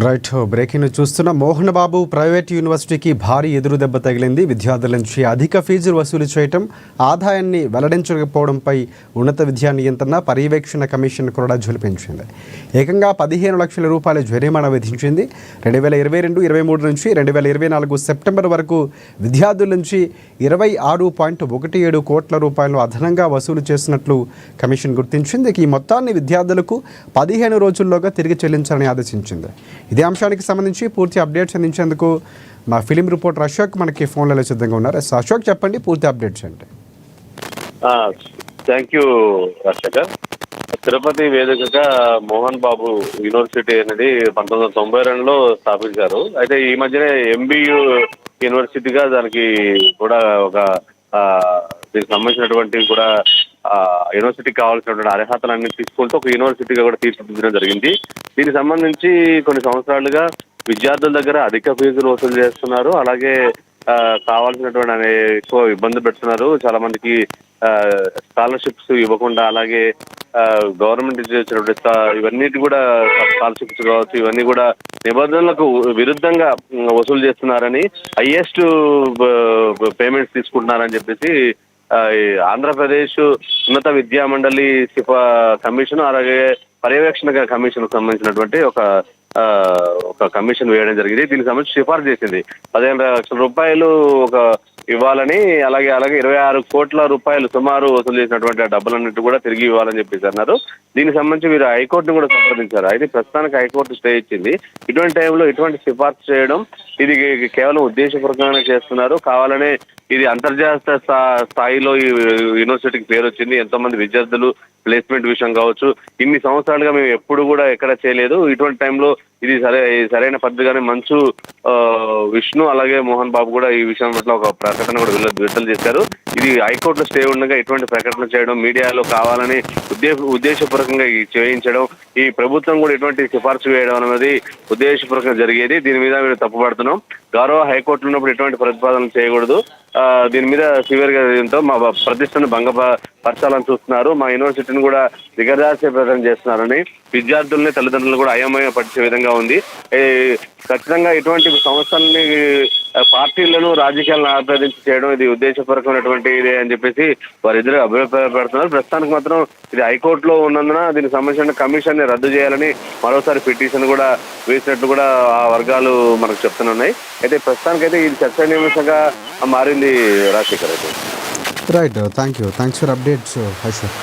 Right breaking చూస్తున్న Mohan Babu private యూనివర్సిటీకి భారీ ఎదురు దెబ్బ తగిలింది. విద్యార్థుల నుంచి అధిక ఫీజులు వసూలు చేయటం, ఆదాయాన్ని వెల్లడించకపోవడంపై ఉన్నత విద్యా నియంత్రణ పర్యవేక్షణ కమిషన్ కూడా జులిపించింది. ఏకంగా 15 లక్షల రూపాయల జరిమానా విధించింది. 2022-23 నుంచి 2024 సెప్టెంబర్ వరకు విద్యార్థుల నుంచి 26.17 కోట్ల రూపాయలు అదనంగా వసూలు చేసినట్లు కమిషన్ గుర్తించింది. ఈ మొత్తాన్ని విద్యార్థులకు 15 రోజుల్లోగా తిరిగి చెల్లించాలని ఆదేశించింది. ఇదే అంశానికి సంబంధించి పూర్తి అప్డేట్స్ అందించేందుకు మా ఫిలిం రిపోర్టర్ అశోక్ మనకి ఫోన్లలో సిద్ధంగా ఉన్నారు. అశోక్, చెప్పండి పూర్తి అప్డేట్స్ అంటే. Thank you Rajasekhar. తిరుపతి వేదికగా మోహన్ బాబు యూనివర్సిటీ అనేది 1992లో స్థాపించారు. అయితే ఈ మధ్యనే ఎంబీయూ యూనివర్సిటీగా దానికి కూడా ఒక దీనికి సంబంధించినటువంటి కూడా యూనివర్సిటీకి కావాల్సినటువంటి అర్హతలన్నీ తీసుకుంటూ ఒక యూనివర్సిటీగా కూడా తీర్చిదిద్దడం జరిగింది. దీనికి సంబంధించి కొన్ని సంవత్సరాలుగా విద్యార్థుల దగ్గర అధిక ఫీజులు వసూలు చేస్తున్నారు. అలాగే కావాల్సినటువంటి ఎక్కువ ఇబ్బంది పెడుతున్నారు. చాలా మందికి స్కాలర్షిప్స్ ఇవ్వకుండా, అలాగే గవర్నమెంట్ ఇచ్చినటువంటి ఇవన్నిటి కూడా స్కాలర్షిప్స్ కావచ్చు, ఇవన్నీ కూడా నిబంధనలకు విరుద్ధంగా వసూలు చేస్తున్నారని, హైయెస్ట్ పేమెంట్స్ తీసుకుంటున్నారని చెప్పేసి ఆంధ్రప్రదేశ్ ఉన్నత విద్యా మండలి కమిషన్, అలాగే పర్యవేక్షణ కమిషన్ సంబంధించినటువంటి ఒక కమిషన్ వేయడం జరిగింది. దీనికి సంబంధించి సిఫార్సు చేసింది 15 లక్షల రూపాయలు ఇవ్వాలని, అలాగే 26 కోట్ల రూపాయలు సుమారు వసూలు చేసినటువంటి డబ్బులన్నింటి కూడా తిరిగి ఇవ్వాలని చెప్పేసి అన్నారు. దీనికి సంబంధించి వీరు హైకోర్టును కూడా సంప్రదించారు. అయితే ప్రస్తుతానికి హైకోర్టు స్టే ఇచ్చింది. ఇటువంటి టైంలో ఇటువంటి సిఫార్సు చేయడం ఇది కేవలం ఉద్దేశపూర్వకంగానే చేస్తున్నారు. కావాలనే ఇది అంతర్జాతీయ స్థాయిలో ఈ యూనివర్సిటీకి పేరు వచ్చింది. ఎంతో మంది విద్యార్థులు ప్లేస్మెంట్ విషయం కావచ్చు, ఇన్ని సంవత్సరాలుగా మేము ఎప్పుడు కూడా ఎక్కడ చేయలేదు. ఇటువంటి టైంలో ఇది సరైన పద్ధతిగానే మంచు విష్ణు అలాగే మోహన్ బాబు కూడా ఈ విషయం పట్ల ఒక ప్రకటన కూడా విడుదల చేశారు. ఇది హైకోర్టులో స్టే ఉండగా ఇటువంటి ప్రకటన చేయడం, మీడియాలో కావాలని ఉద్దేశపూర్వకంగా చేయించడం, ఈ ప్రభుత్వం కూడా ఇటువంటి సిఫార్సు వేయడం అనేది ఉద్దేశపూర్వకంగా జరిగేది. దీని మీద మేము తప్పుపడుతున్నాం. గౌరవ హైకోర్టులో ఉన్నప్పుడు ఎటువంటి ప్రతిపాదనలు చేయకూడదు. దీని మీద సివియర్గా దీంతో మా ప్రతిష్టను భంగపరచాలని చూస్తున్నారు. మా యూనివర్సిటీని కూడా దిగజార్చే ప్రయత్నం చేస్తున్నారని విద్యార్థుల్ని, తల్లిదండ్రులను కూడా అయోమయం పరిచే విధంగా ఉంది. ఖచ్చితంగా ఇటువంటి సంస్థల్ని, పార్టీలను, రాజకీయాలను ఆపాదించి చేయడం ఇది ఉద్దేశపూర్వకమైనటువంటి ఇదే అని చెప్పేసి వారిద్దరు అభిప్రాయపడుతున్నారు. ప్రస్తుతానికి మాత్రం ఇది హైకోర్టులో ఉన్నందున దీనికి సంబంధించిన కమిషన్ ని రద్దు చేయాలని మరోసారి పిటిషన్ కూడా వేసినట్లు కూడా ఆ వర్గాలు మనకు చెప్తున్నాయి. అయితే ప్రస్తుతానికైతే ఇది చర్చనీయాంశంగా మారింది రాజశేఖర్. అయితే right, thanks for updates Ashok.